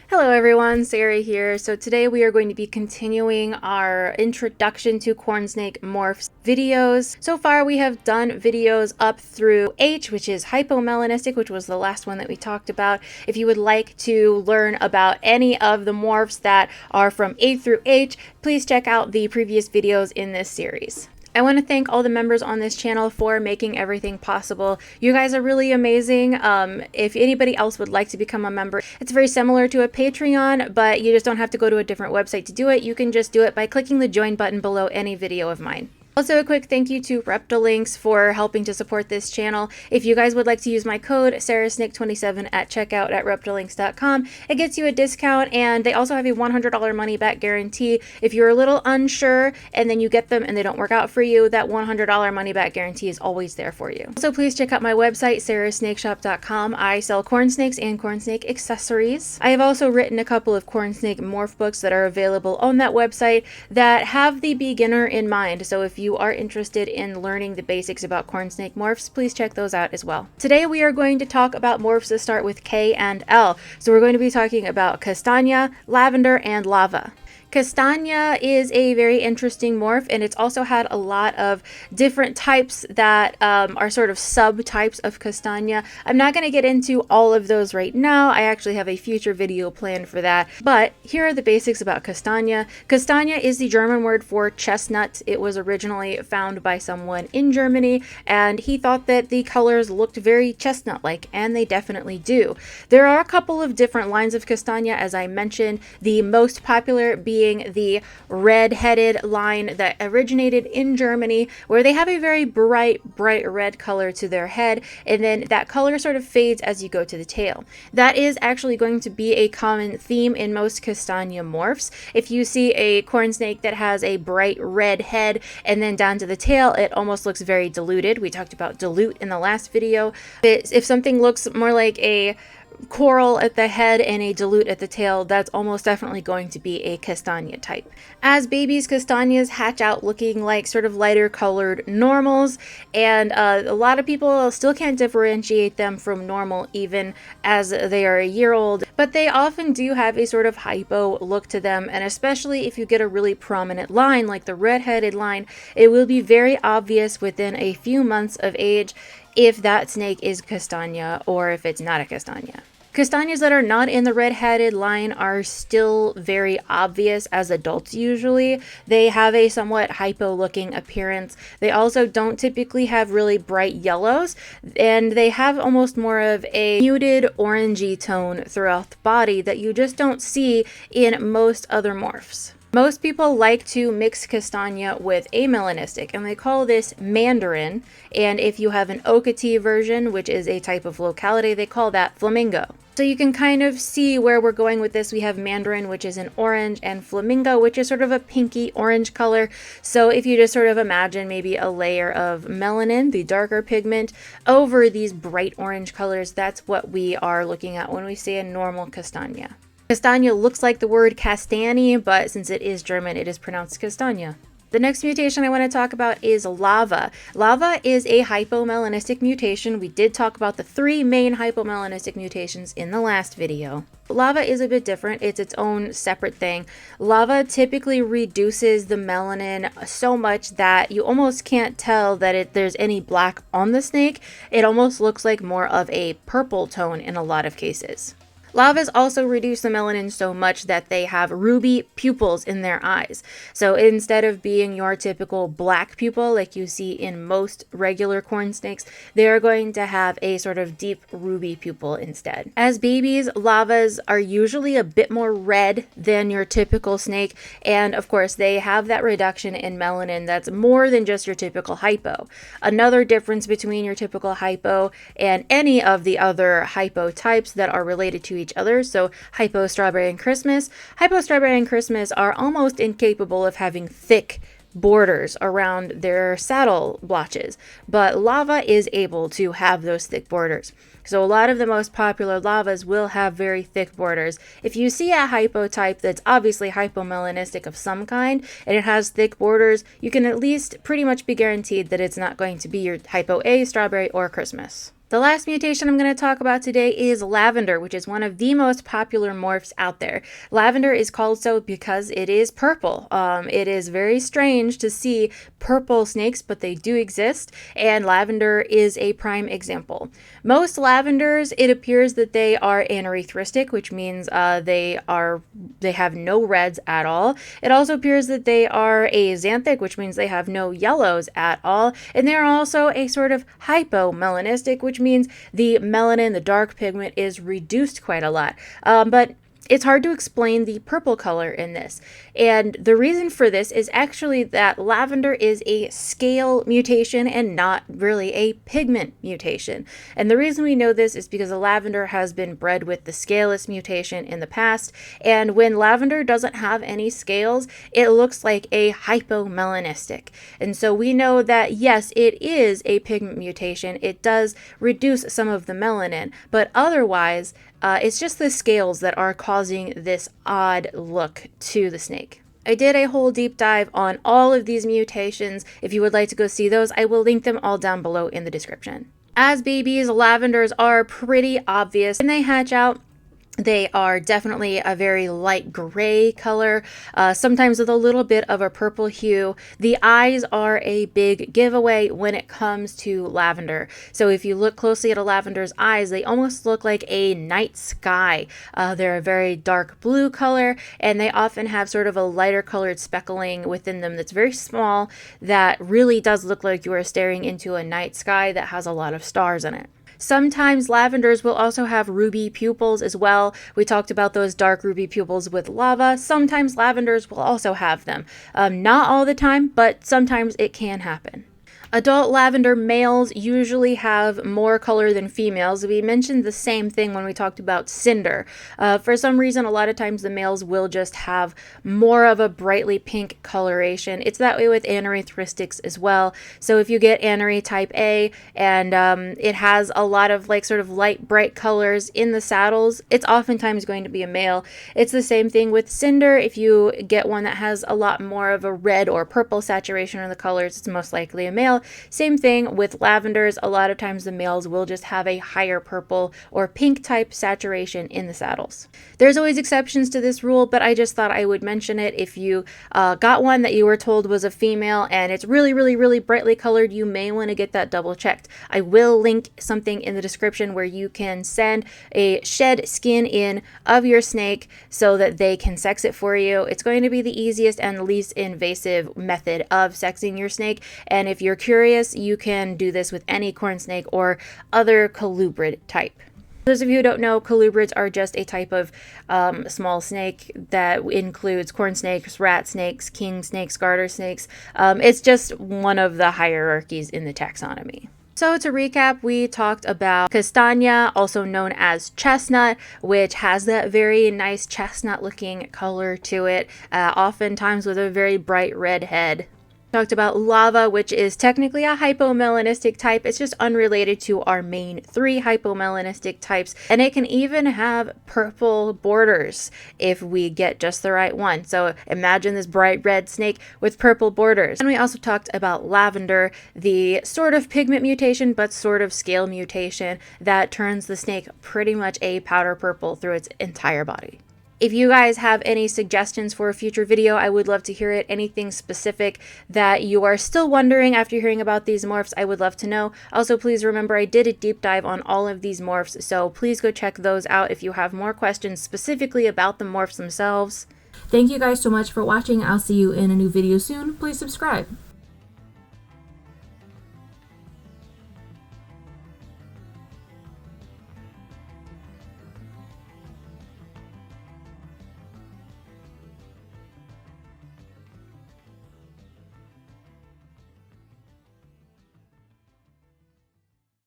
Hello everyone, Sarah here. So today we are going to be continuing our introduction to cornsnake morphs videos. So far we have done videos up through H, which is hypomelanistic, which was the last one that we talked about. If you would like to learn about any of the morphs that are from A through H, please check out the previous videos in this series. I want to thank all the members on this channel for making everything possible. You guys are really amazing. If anybody else would like to become a member, it's very similar to a Patreon, but you just don't have to go to a different website to do it. You can just do it by clicking the join button below any video of mine. Also, a quick thank you to Reptilinks for helping to support this channel. If you guys would like to use my code SarahSnake27 at checkout at reptilinks.com, it gets you a discount, and they also have a $100 money back guarantee. If you're a little unsure and then you get them and they don't work out for you, that $100 money back guarantee is always there for you. Also, please check out my website, sarahsnakeshop.com. I sell corn snakes and corn snake accessories. I have also written a couple of corn snake morph books that are available on that website that have the beginner in mind. So if you are interested in learning the basics about corn snake morphs, please check those out as well. Today we are going to talk about morphs that start with K and L. So we're going to be talking about Kastanie, Lavender, and Lava. Kastanie is a very interesting morph, and it's also had a lot of different types that are sort of subtypes of Kastanie. I'm not going to get into all of those right now. I actually have a future video planned for that. But here are the basics about Kastanie. Kastanie is the German word for chestnut. It was originally found by someone in Germany, and he thought that the colors looked very chestnut-like, and they definitely do. There are a couple of different lines of Kastanie, as I mentioned. The most popular being the red-headed line that originated in Germany, where they have a very bright red color to their head, and then that color sort of fades as you go to the tail. That is actually going to be a common theme in most Kastanie morphs. If you see a corn snake that has a bright red head and then down to the tail, it almost looks very diluted. We talked about dilute in the last video. If something looks more like a coral at the head and a dilute at the tail, that's almost definitely going to be a Kastanie type. As babies, Kastanies hatch out looking like sort of lighter colored normals, and a lot of people still can't differentiate them from normal even as they are a year old, but they often do have a sort of hypo look to them, and especially if you get a really prominent line like the red-headed line, it will be very obvious within a few months of age if that snake is Kastanie or if it's not a Kastanie. Kastanies that are not in the red-headed line are still very obvious as adults usually. They have a somewhat hypo-looking appearance. They also don't typically have really bright yellows, and they have almost more of a muted orangey tone throughout the body that you just don't see in most other morphs. Most people like to mix Kastanie with amelanistic, and they call this mandarin, and if you have an Okati version, which is a type of locality, they call that flamingo. So you can kind of see where we're going with this. We have mandarin, which is an orange, and flamingo, which is sort of a pinky orange color. So if you just sort of imagine maybe a layer of melanin, the darker pigment, over these bright orange colors, that's what we are looking at when we say a normal Kastanie. Kastanie looks like the word Kastanie, but since it is German, it is pronounced Kastanie. The next mutation I want to talk about is Lava. Lava is a hypomelanistic mutation. We did talk about the three main hypomelanistic mutations in the last video. Lava is a bit different. It's its own separate thing. Lava typically reduces the melanin so much that you almost can't tell that there's any black on the snake. It almost looks like more of a purple tone in a lot of cases. Lavas also reduce the melanin so much that they have ruby pupils in their eyes. So instead of being your typical black pupil like you see in most regular corn snakes, they are going to have a sort of deep ruby pupil instead. As babies, lavas are usually a bit more red than your typical snake, and of course they have that reduction in melanin that's more than just your typical hypo. Another difference between your typical hypo and any of the other hypo types that are related to each other, so hypo strawberry and Christmas are almost incapable of having thick borders around their saddle blotches, but lava is able to have those thick borders. So a lot of the most popular lavas will have very thick borders. If you see a hypo type that's obviously hypomelanistic of some kind and it has thick borders, you can at least pretty much be guaranteed that it's not going to be your hypo A, strawberry, or Christmas. The last mutation I'm going to talk about today is Lavender, which is one of the most popular morphs out there. Lavender is called so because it is purple. It is very strange to see purple snakes, but they do exist, and Lavender is a prime example. Most lavenders, it appears that they are anerythristic, which means they have no reds at all. It also appears that they are axanthic, which means they have no yellows at all, and they're also a sort of hypomelanistic, which means the melanin, the dark pigment, is reduced quite a lot. But it's hard to explain the purple color in this. And the reason for this is actually that lavender is a scale mutation and not really a pigment mutation. And the reason we know this is because the lavender has been bred with the scaleless mutation in the past. And when lavender doesn't have any scales, it looks like a hypomelanistic. And so we know that yes, it is a pigment mutation. It does reduce some of the melanin, but otherwise, it's just the scales that are causing this odd look to the snake. I did a whole deep dive on all of these mutations. If you would like to go see those, I will link them all down below in the description. As babies, lavenders are pretty obvious. When they hatch out, they are definitely a very light gray color, sometimes with a little bit of a purple hue. The eyes are a big giveaway when it comes to lavender. So if you look closely at a lavender's eyes, they almost look like a night sky. They're a very dark blue color, and they often have sort of a lighter colored speckling within them that's very small that really does look like you are staring into a night sky that has a lot of stars in it. Sometimes lavenders will also have ruby pupils as well. We talked about those dark ruby pupils with lava. Sometimes lavenders will also have them. Not all the time, but sometimes it can happen. Adult lavender males usually have more color than females. We mentioned the same thing when we talked about cinder. For some reason, a lot of times the males will just have more of a brightly pink coloration. It's that way with anerythristics as well. So if you get anery type A and it has a lot of like sort of light bright colors in the saddles, it's oftentimes going to be a male. It's the same thing with cinder. If you get one that has a lot more of a red or purple saturation in the colors, it's most likely a male. Same thing with lavenders. A lot of times the males will just have a higher purple or pink type saturation in the saddles. There's always exceptions to this rule, but I just thought I would mention it. If you got one that you were told was a female and it's really brightly colored, you may want to get that double checked. I will link something in the description where you can send a shed skin in of your snake so that they can sex it for you. It's going to be the easiest and least invasive method of sexing your snake, and if you're curious, you can do this with any corn snake or other colubrid type. Those of you who don't know, colubrids are just a type of small snake that includes corn snakes, rat snakes, king snakes, garter snakes. It's just one of the hierarchies in the taxonomy. So to recap, we talked about Kastanie, also known as chestnut, which has that very nice chestnut looking color to it, oftentimes with a very bright red head. Talked about lava, which is technically a hypomelanistic type. It's just unrelated to our main three hypomelanistic types, and it can even have purple borders if we get just the right one. So imagine this bright red snake with purple borders. And we also talked about lavender, the sort of pigment mutation but sort of scale mutation that turns the snake pretty much a powder purple through its entire body. If you guys have any suggestions for a future video, I would love to hear it. Anything specific that you are still wondering after hearing about these morphs, I would love to know. Also, please remember I did a deep dive on all of these morphs, so please go check those out if you have more questions specifically about the morphs themselves. Thank you guys so much for watching. I'll see you in a new video soon. Please subscribe.